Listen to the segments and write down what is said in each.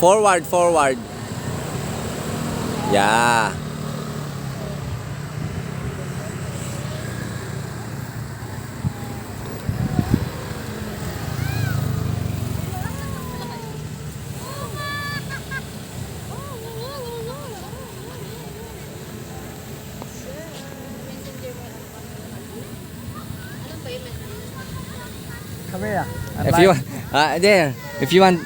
Forward, forward. Yeah. Come here. If you there, if you want,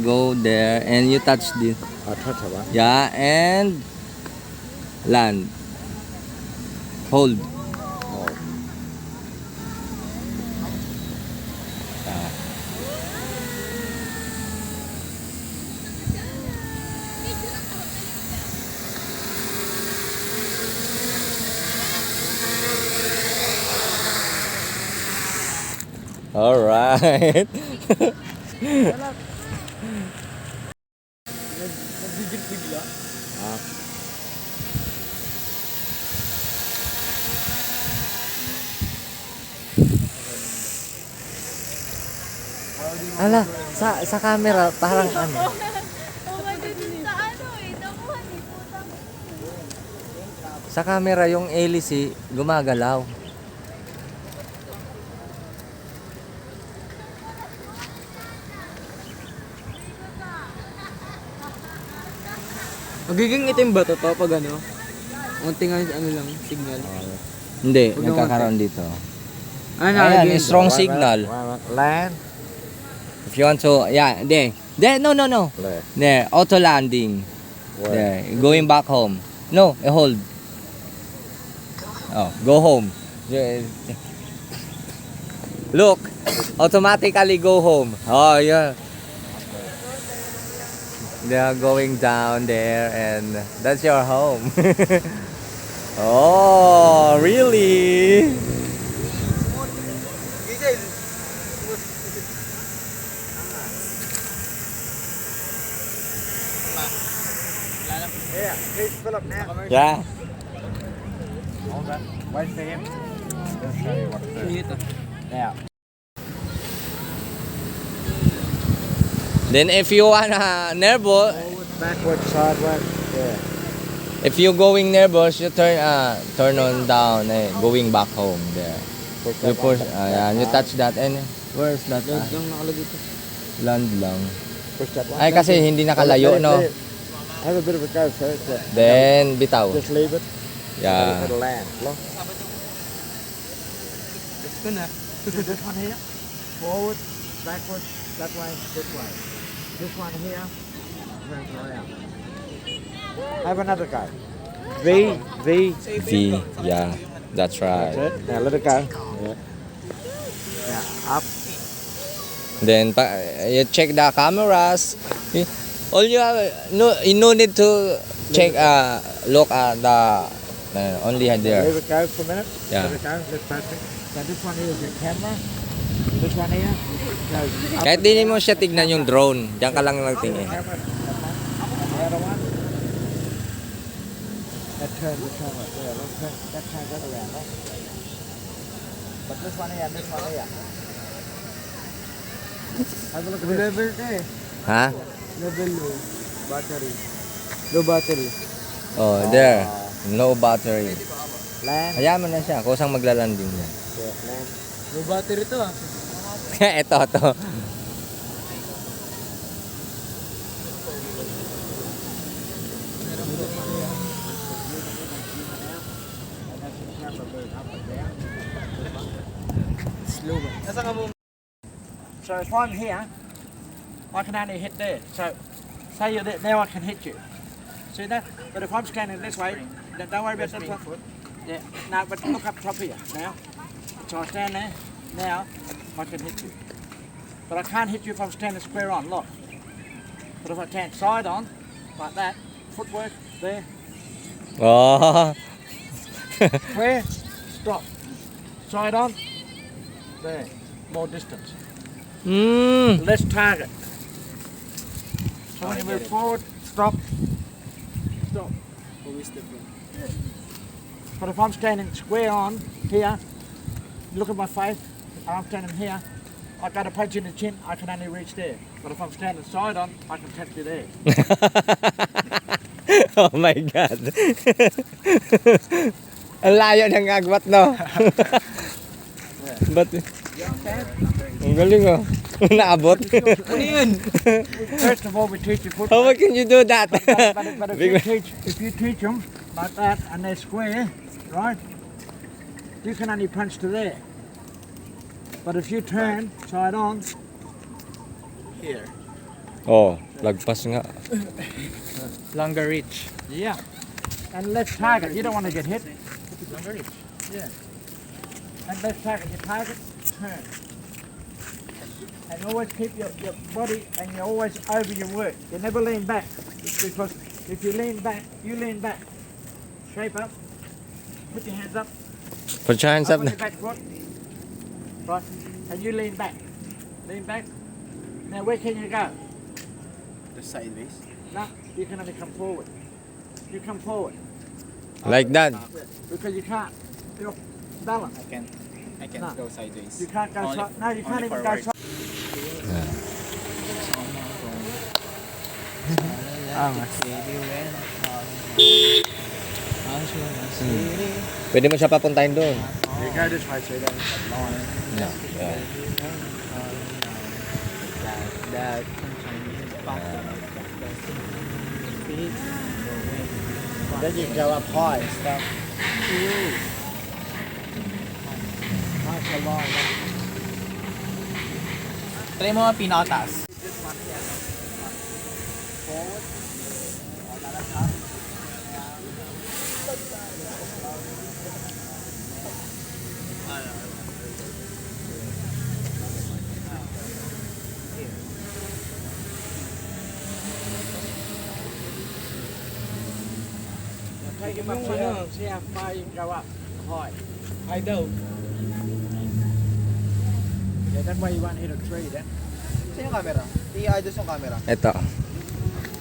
go there and you touch this. Touch it, right? Yeah, and land. Hold. Oh. All right. Ala, sa camera parang ano. Sa camera yung hélice gumagalaw. Magiging itim ba to pag ano? Unting ano lang, signal. Hindi, Huwag nagkakaroon dito. Ano, Ayan, again? strong signal. Land. If you want to, yeah, there. There, no. Left. There, auto landing. Where? There, going back home. No, hold. Oh, go home. Look, automatically go home. Oh, yeah. They are going down there and that's your home. Oh, really? Yeah, here's Philip now. Yeah. Hold that. Wait for him. He'll show you what to do. Now. Then if you wanna nervous, Forward, backward, sideways. Yeah. if you going nervous, you turn on down, going back home there. You push, yeah, you touch that and where's that? Yung nakalagay ito. Land lang. Push that one. Ay kasi hindi nakalayo, no? Have a bit of a go first. Then bitaw. Just leave it. Yeah. It'll land. Look. It's ko na. This one here. Forward, backward, that way, this way. This one here. Turns around. Have another go. V, V. V, yeah, that's right. That's it. Now let it go. Yeah. Now up. Then you check the cameras. All you have, no need to check, look at the, only there. Leave it go for a minute. Yeah. Let it go. Let's touch it. Now this one here is your camera. This one here goes up. Kahit di mo siya tignan yung drone, diyan ka lang nagtingin. Camera. The other one. That turns the camera. Yeah, look, that turns that around. Look. But this one here and this one here. Have a look at this. Level ka eh. Ha? Level low. Battery. Low battery. Oh, there. No battery. Land. Hayaan mo na siya, kusang maglalanding yan. Yeah, land. Low battery to ah. Ito. Slow ba? Nasa ka mo? So if I'm here, I can only hit there. So say you're there, now I can hit you. See that? But if I'm standing this way, don't worry about that one. Yeah, no, but look up top here now. So I stand there, now I can hit you. But I can't hit you if I'm standing square on, look. But if I stand side on, like that, footwork, there, Oh. square, stop. Side on, there, more distance. Less target. So when you move forward, stop, stop. Always different. But if I'm standing square on here, look at my face, and I'm standing here, I got to punch you in the chin, I can only reach there. But if I'm standing side on, I can touch you there. Oh my God. Ang layo ng agwat, no? But, ang galing, oh. Naabot. Ano yun? First of all, we teach you footwork. How can you do that? But if you teach them like that and they're square, right? You can only punch to there. But if you turn side on, here. Oh, lagpas nga. Longer reach. Yeah. And left target. You don't want to get hit. Longer reach. Yeah. And left target. You target, turn. And always keep your body and you're always over your work. You never lean back. Because if you lean back, shape up, put your hands up. Put your hands up. On your back foot. Right. And you lean back. Lean back. Now where can you go? The sideways. No, you can only come forward. You come forward. Like that. Because you can't. You're balance. I can No. go sideways. You can't go Only- side. No, you can't only even go forward. side. Pwede mo siya papuntahin doon. You go this way, so you don't line. No. Yeah. Then you go up high and stuff. Nice a line. Try mo ang pinakataas. Forward. Take him up here. See how far you can go up high. Ay daw. Yeah, that way you won't hit a tree then. Saan yung camera? I-adjust yung camera. Ito.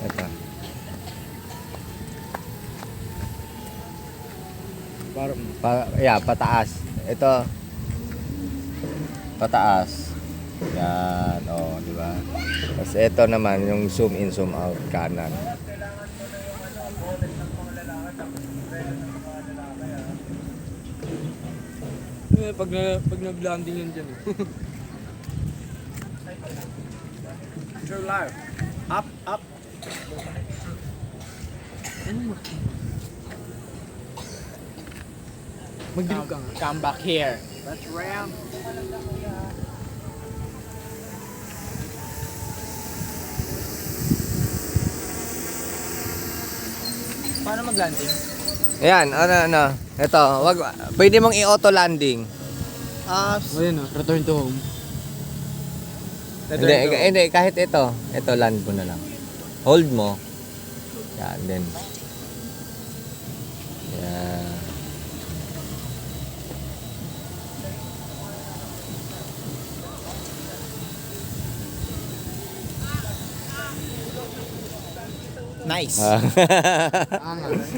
Ito. Yeah, pataas. Ito. Pataas. Yan, oh, di ba? Tapos ito naman yung zoom in, zoom out kanan. Pag nag-landing yun dyan. Too low. Up, up. Mag-drip ka nga. Come back here. That's round. Paano mag-landing? Ayan, ano. Ito, pwede mong i-auto landing. O yun o, return to home. Hindi, kahit ito. Ito, land mo na lang. Hold mo. Yan, then. Yan. Nice. Angas.